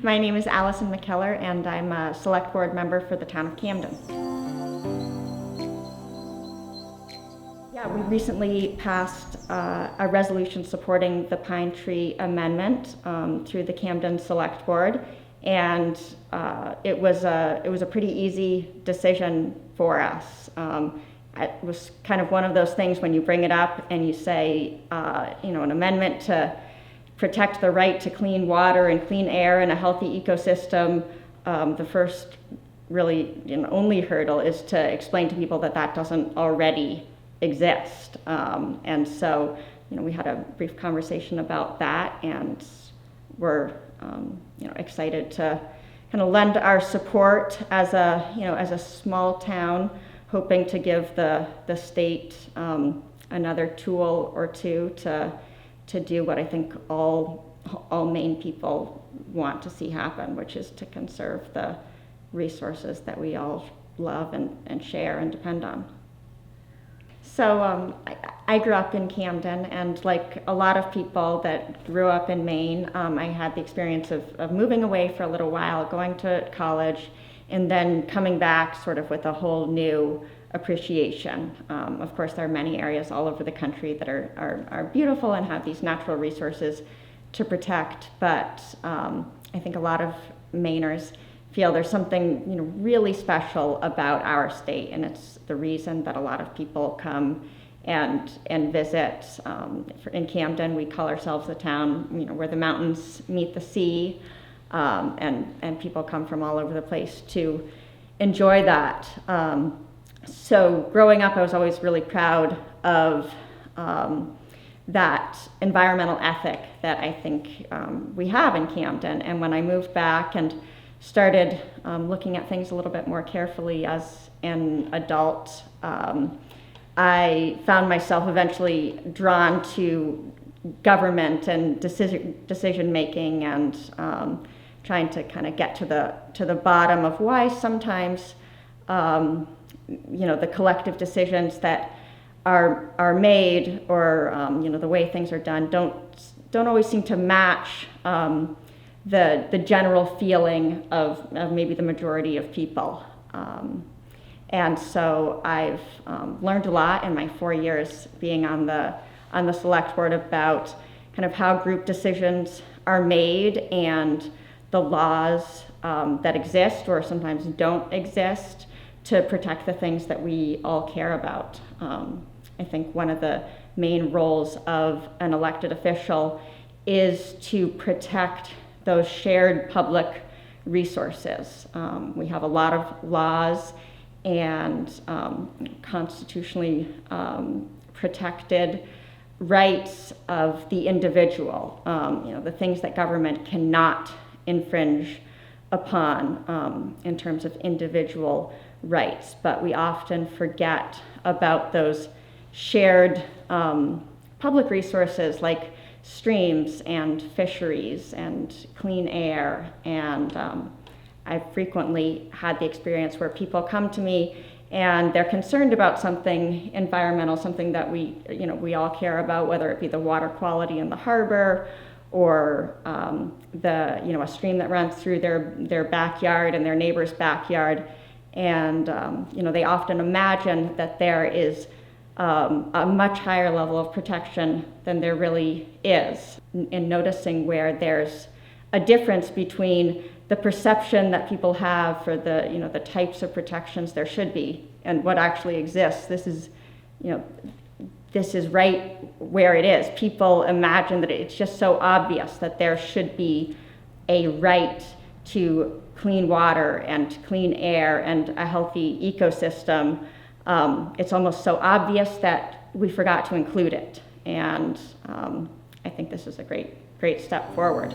My name is Alison Mckellar, and I'm a select board member for the town of Camden. Yeah, we recently passed a resolution supporting the pine tree amendment through the Camden Select Board, and it was a pretty easy decision for us. It was kind of one of those things when you bring it up and you say, an amendment to protect the right to clean water and clean air and a healthy ecosystem. The first, really, only hurdle is to explain to people that that doesn't already exist. And so, we had a brief conversation about that, and we're, excited to kind of lend our support as a small town, hoping to give the state another tool or two to do what I think all Maine people want to see happen, which is to conserve the resources that we all love and share and depend on. So I grew up in Camden, and like a lot of people that grew up in Maine, I had the experience of moving away for a little while, going to college, and then coming back sort of with a whole new appreciation. Of course, there are many areas all over the country that are beautiful and have these natural resources to protect, but I think a lot of Mainers feel there's something really special about our state, and it's the reason that a lot of people come and visit. In Camden, we call ourselves the town where the mountains meet the sea, and people come from all over the place to enjoy that. So growing up, I was always really proud of that environmental ethic that I think we have in Camden. And when I moved back and started looking at things a little bit more carefully as an adult, I found myself eventually drawn to government and decision making, and trying to kind of get to the bottom of why sometimes the collective decisions that are made, or the way things are done, don't always seem to match the general feeling of maybe the majority of people. And so I've learned a lot in my 4 years being on the select board about kind of how group decisions are made and the laws that exist or sometimes don't exist to protect the things that we all care about. I think one of the main roles of an elected official is to protect those shared public resources. We have a lot of laws and constitutionally protected rights of the individual, the things that government cannot infringe upon in terms of individual rights. But we often forget about those shared public resources like streams and fisheries and clean air. And I've frequently had the experience where people come to me and they're concerned about something environmental, something that we all care about, whether it be the water quality in the harbor or a stream that runs through their backyard and their neighbor's backyard. And they often imagine that there is a much higher level of protection than there really is, in noticing where there's a difference between the perception that people have for the types of protections there should be and what actually exists. This is right where it is. People imagine that it's just so obvious that there should be a right to clean water and clean air and a healthy ecosystem. It's almost so obvious that we forgot to include it. And I think this is a great step forward.